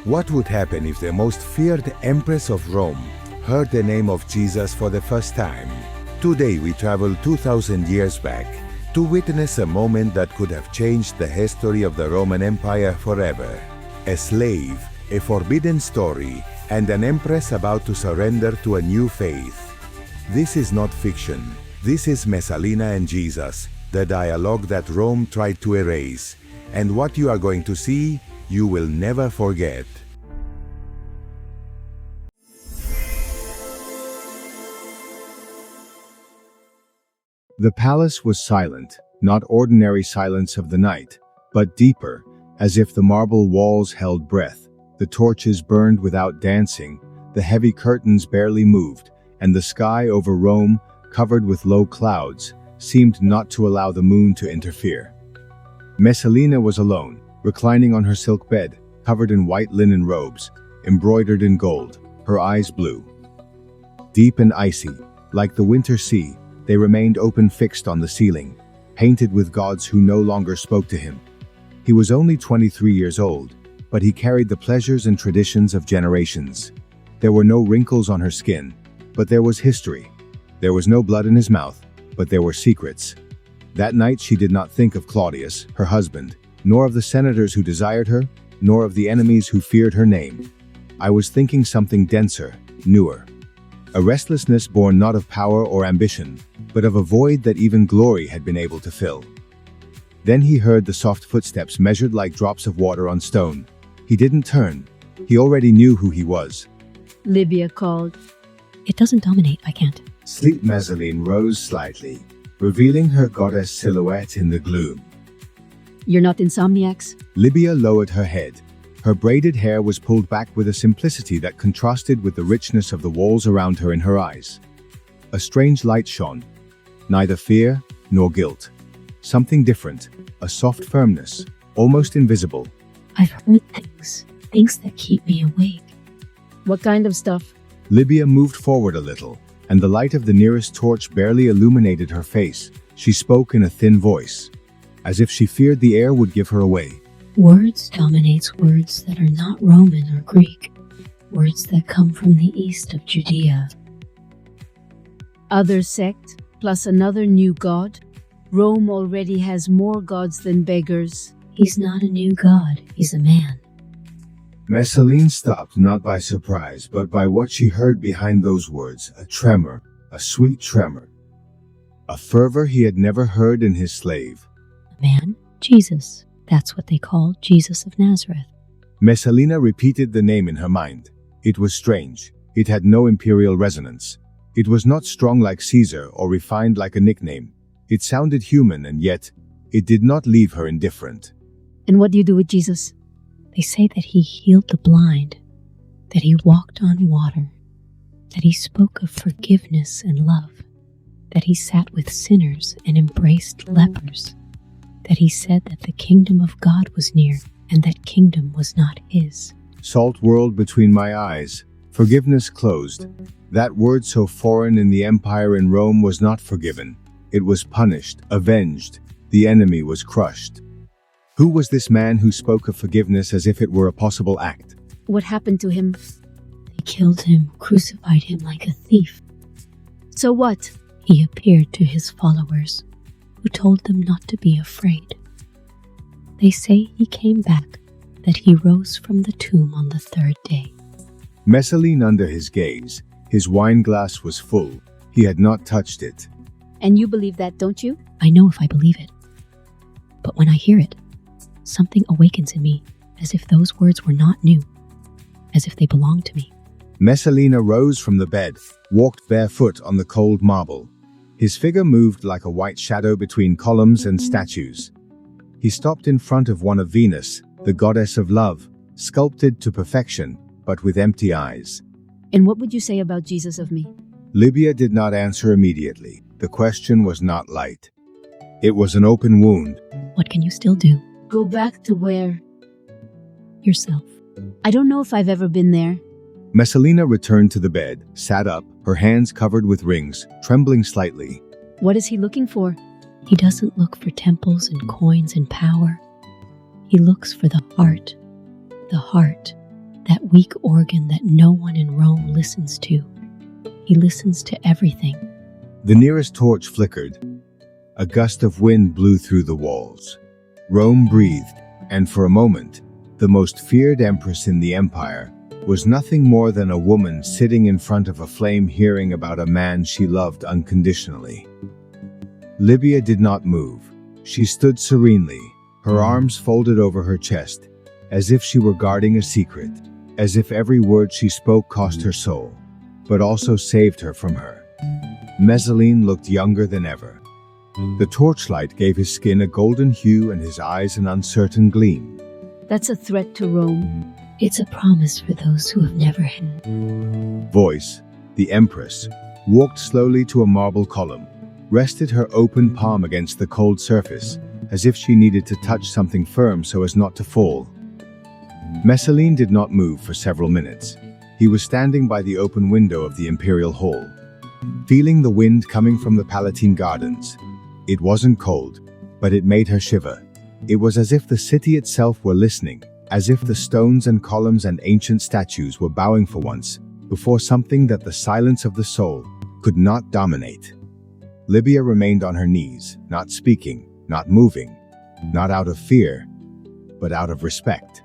What would happen if the most feared Empress of Rome heard the name of Jesus for the first time? Today we travel 2,000 years back to witness a moment that could have changed the history of the Roman Empire forever. A slave, a forbidden story, and an empress about to surrender to a new faith. This is not fiction. This is Messalina and Jesus, the dialogue that Rome tried to erase. And what you are going to see, you will never forget. The palace was silent, not ordinary silence of the night, but deeper, as if the marble walls held breath. The torches burned without dancing, the heavy curtains barely moved, and the sky over Rome, covered with low clouds, seemed not to allow the moon to interfere. Messalina was alone, reclining on her silk bed, covered in white linen robes, embroidered in gold, her eyes blue. Deep and icy, like the winter sea, they remained open-fixed on the ceiling, painted with gods who no longer spoke to him. He was only 23 years old, but he carried the pleasures and traditions of generations. There were no wrinkles on her skin, but there was history. There was no blood in his mouth, but there were secrets. That night she did not think of Claudius, her husband, nor of the senators who desired her, nor of the enemies who feared her name. I was thinking something denser, newer. A restlessness born not of power or ambition, but of a void that even glory had been able to fill. Then he heard the soft footsteps measured like drops of water on stone. He didn't turn. He already knew who he was. Libya called. It doesn't dominate, I can't. Sleep Messalina rose slightly, revealing her goddess silhouette in the gloom. You're not insomniacs? Libya lowered her head. Her braided hair was pulled back with a simplicity that contrasted with the richness of the walls around her in her eyes. A strange light shone. Neither fear nor guilt. Something different, a soft firmness, almost invisible. I've heard things that keep me awake. What kind of stuff? Libya moved forward a little, and the light of the nearest torch barely illuminated her face. She spoke in a thin voice, as if she feared the air would give her away. Words dominates words that are not Roman or Greek. Words that come from the east of Judea. Other sect, plus another new god? Rome already has more gods than beggars. He's not a new god, he's a man. Messalina stopped not by surprise, but by what she heard behind those words, a tremor, a sweet tremor. A fervor he had never heard in his slave. A man? Jesus. That's what they call Jesus of Nazareth. Messalina repeated the name in her mind. It was strange. It had no imperial resonance. It was not strong like Caesar or refined like a nickname. It sounded human, and yet, it did not leave her indifferent. And what do you do with Jesus? They say that he healed the blind, that he walked on water, that he spoke of forgiveness and love, that he sat with sinners and embraced lepers, that he said that the kingdom of God was near and that kingdom was not his. Salt whirled between my eyes. Forgiveness closed. That word so foreign in the empire in Rome was not forgiven. It was punished, avenged. The enemy was crushed. Who was this man who spoke of forgiveness as if it were a possible act? What happened to him? They killed him, crucified him like a thief. So what? He appeared to his followers, who told them not to be afraid. They say he came back, that he rose from the tomb on the third day. Messalina under his gaze. His wine glass was full. He had not touched it. And you believe that, don't you? I know if I believe it. But when I hear it, something awakens in me, as if those words were not new, as if they belonged to me. Messalina rose from the bed, walked barefoot on the cold marble. His figure moved like a white shadow between columns and statues. He stopped in front of one of Venus, the goddess of love, sculpted to perfection, but with empty eyes. And what would you say about Jesus of me? Libya did not answer immediately. The question was not light. It was an open wound. What can you still do? Go back to where? Yourself. I don't know if I've ever been there. Messalina returned to the bed, sat up, her hands covered with rings, trembling slightly. What is he looking for? He doesn't look for temples and coins and power. He looks for the heart. The heart. that weak organ that no one in Rome listens to. He listens to everything. The nearest torch flickered. A gust of wind blew through the walls. Rome breathed, and for a moment, the most feared empress in the empire was nothing more than a woman sitting in front of a flame hearing about a man she loved unconditionally. Libya did not move. She stood serenely, her arms folded over her chest, as if she were guarding a secret, as if every word she spoke cost her soul, but also saved her from her. Messalina looked younger than ever. The torchlight gave his skin a golden hue and his eyes an uncertain gleam. That's a threat to Rome. It's a promise for those who have never had. Voice, the Empress, walked slowly to a marble column, rested her open palm against the cold surface, as if she needed to touch something firm so as not to fall. Messalina did not move for several minutes. He was standing by the open window of the imperial hall, feeling the wind coming from the Palatine gardens. It wasn't cold, but it made her shiver. It was as if the city itself were listening, as if the stones and columns and ancient statues were bowing for once, before something that the silence of the soul could not dominate. Libya remained on her knees, not speaking, not moving, not out of fear, but out of respect.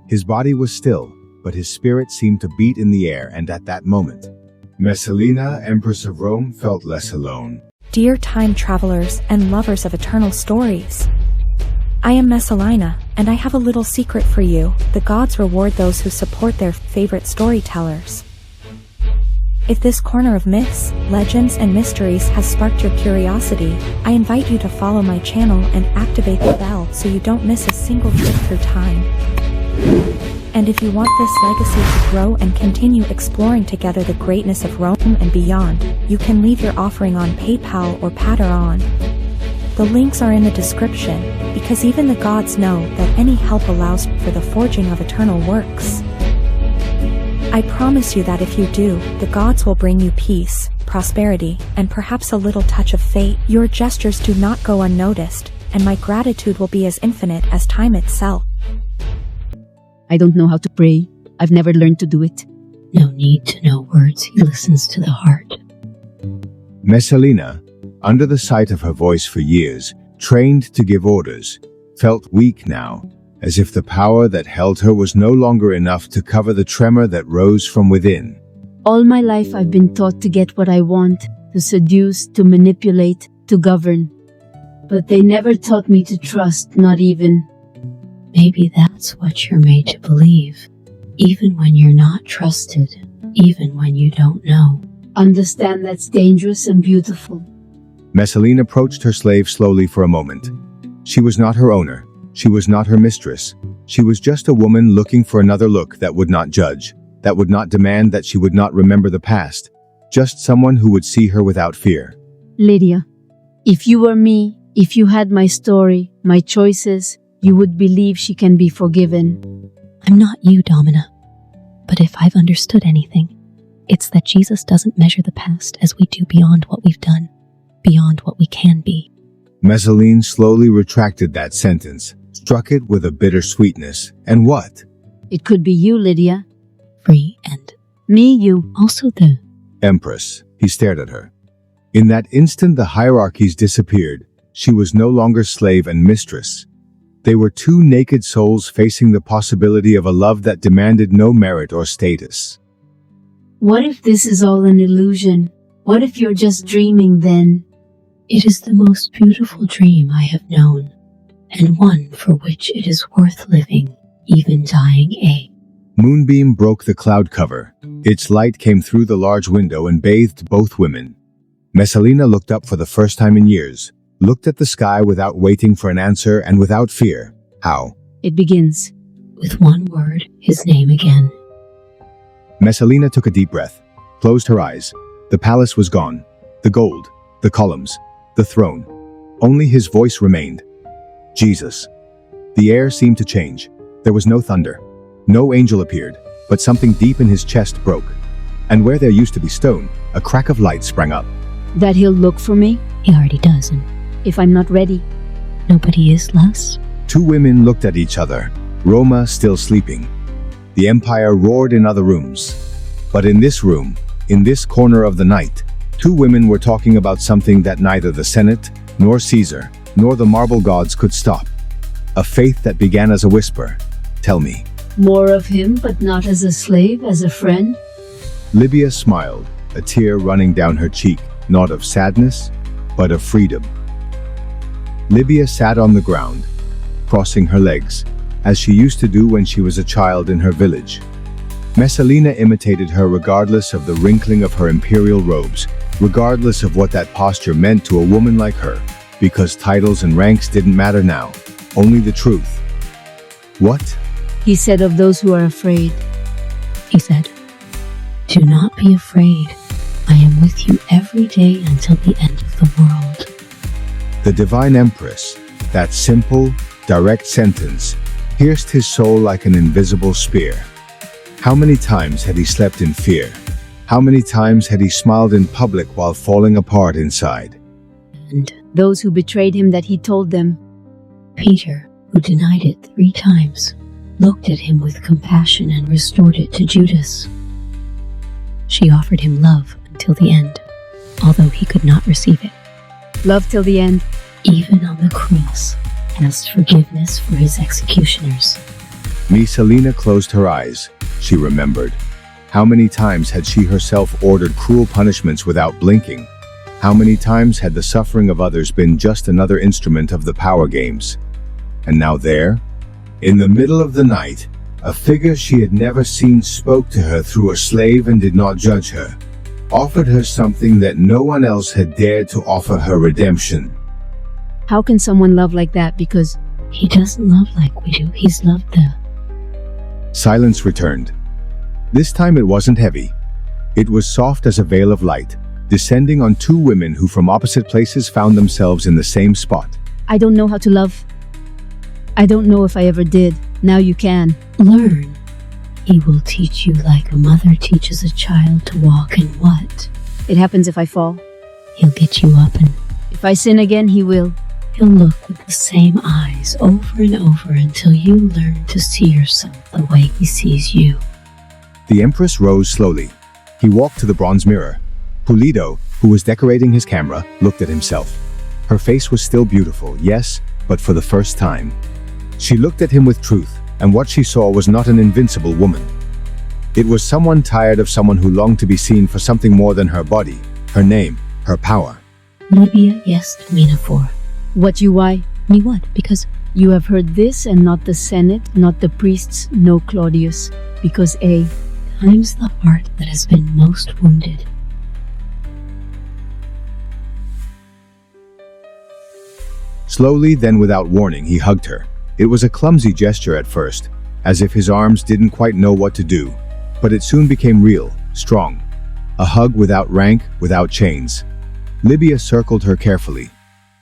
His body was still, but his spirit seemed to beat in the air, and at that moment, Messalina, Empress of Rome, felt less alone. Dear time travelers and lovers of eternal stories, I am Messalina, and I have a little secret for you. The gods reward those who support their favorite storytellers. If this corner of myths, legends, and mysteries has sparked your curiosity, I invite you to follow my channel and activate the bell so you don't miss a single trip through time. And if you want this legacy to grow and continue exploring together the greatness of Rome and beyond, you can leave your offering on PayPal or Patreon. The links are in the description, because even the gods know that any help allows for the forging of eternal works. I promise you that if you do, the gods will bring you peace, prosperity, and perhaps a little touch of fate. Your gestures do not go unnoticed, and my gratitude will be as infinite as time itself. I don't know how to pray. I've never learned to do it. No need to know words. He listens to the heart. Messalina, under the sight of her voice for years, trained to give orders, felt weak now, as if the power that held her was no longer enough to cover the tremor that rose from within. All my life I've been taught to get what I want, to seduce, to manipulate, to govern. But they never taught me to trust, not even. Maybe that's what you're made to believe. Even when you're not trusted, even when you don't know. Understand that's dangerous and beautiful. Messalina approached her slave slowly for a moment. She was not her owner. She was not her mistress. She was just a woman looking for another look that would not judge, that would not demand, that she would not remember the past. Just someone who would see her without fear. Lydia, if you were me, if you had my story, my choices, you would believe she can be forgiven. I'm not you, Domina. But if I've understood anything, it's that Jesus doesn't measure the past as we do beyond what we've done, beyond what we can be. Messalina slowly retracted that sentence, struck it with a bitter sweetness. And what? It could be you, Lydia. Free and... Me, you. Also the... Empress. He stared at her. In that instant the hierarchies disappeared. She was no longer slave and mistress. They were two naked souls facing the possibility of a love that demanded no merit or status. What if this is all an illusion? What if you're just dreaming then? It is the most beautiful dream I have known, and one for which it is worth living, even dying. A moonbeam broke the cloud cover. Its light came through the large window and bathed both women. Messalina looked up for the first time in years, looked at the sky without waiting for an answer and without fear. How? It begins. With one word, his name again. Messalina took a deep breath, closed her eyes. The palace was gone. The gold, the columns, the throne. Only his voice remained. Jesus. The air seemed to change. There was no thunder. No angel appeared, but something deep in his chest broke. And where there used to be stone, a crack of light sprang up. That he'll look for me? He already does, and if I'm not ready? Nobody is less. Two women looked at each other, Roma still sleeping. The empire roared in other rooms. But in this room, in this corner of the night, two women were talking about something that neither the Senate, nor Caesar, nor the marble gods could stop. A faith that began as a whisper. Tell me. More of him, but not as a slave, as a friend? Libya smiled, a tear running down her cheek, not of sadness, but of freedom. Libya sat on the ground, crossing her legs, as she used to do when she was a child in her village. Messalina imitated her regardless of the wrinkling of her imperial robes, regardless of what that posture meant to a woman like her, because titles and ranks didn't matter now, only the truth. What? He said of those who are afraid. He said, "Do not be afraid. I am with you every day until the end of the world." The divine Empress, that simple, direct sentence, pierced his soul like an invisible spear. How many times had he slept in fear? How many times had he smiled in public while falling apart inside? And Those who betrayed him that he told them. Peter, who denied it 3 times, looked at him with compassion and restored it to Judas. She offered him love until the end, although he could not receive it. Love till the end. Even on the cross, asked forgiveness for his executioners. Messalina closed her eyes. She remembered. How many times had she herself ordered cruel punishments without blinking? How many times had the suffering of others been just another instrument of the power games? And now there, in the middle of the night, a figure she had never seen spoke to her through a slave and did not judge her, offered her something that no one else had dared to offer her: redemption. How can someone love like that? Because He doesn't love like we do. He's loved the... Silence returned. This time it wasn't heavy. It was soft as a veil of light, descending on two women who from opposite places found themselves in the same spot. I don't know how to love. I don't know if I ever did. Now you can. Learn. He will teach you like a mother teaches a child to walk, and what? It happens if I fall. He'll get you up, and If I sin again, he will. he'll look with the same eyes over and over until you learn to see yourself the way he sees you. The Empress rose slowly. He walked to the bronze mirror. Pulido, who was decorating his camera, looked at himself. Her face was still beautiful, yes, but for the first time. She looked at him with truth, and what she saw was not an invincible woman. It was someone tired of someone who longed to be seen for something more than her body, her name, her power. Libya, yes, Minafor. What you why? Me what? Because You have heard this, and not the Senate, not the priests, no Claudius. Because time's the heart that has been most wounded. Slowly, then without warning, he hugged her. It was a clumsy gesture at first, as if his arms didn't quite know what to do. But it soon became real, strong. A hug without rank, without chains. Libya circled her carefully.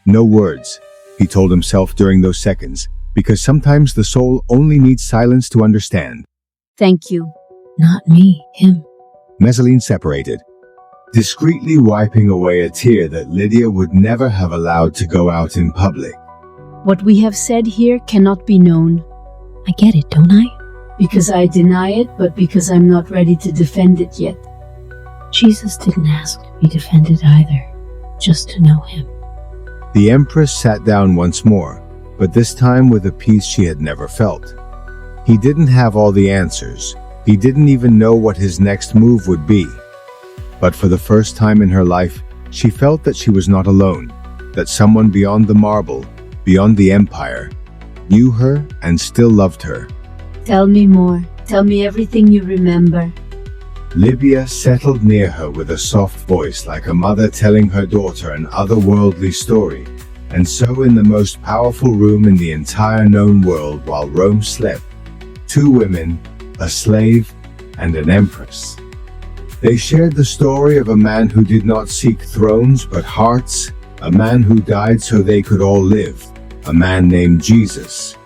No words, he told himself during those seconds, because sometimes the soul only needs silence to understand. thank you. Not me, him. Messalina separated, discreetly wiping away a tear that Lydia would never have allowed to go out in public. What we have said here cannot be known. I get it, don't I? Because I deny it, but because I'm not ready to defend it yet. Jesus didn't ask to be defended either, just to know him. The Empress sat down once more, but this time with a peace she had never felt. He didn't have all the answers. He didn't even know what his next move would be. But for the first time in her life, she felt that she was not alone, that someone beyond the marble, beyond the empire, knew her and still loved her. Tell me more. Tell me everything you remember. Libya settled near her with a soft voice like a mother telling her daughter an otherworldly story. And so in the most powerful room in the entire known world while Rome slept, two women, a slave and an empress. They shared the story of a man who did not seek thrones but hearts, a man who died so they could all live, a man named Jesus.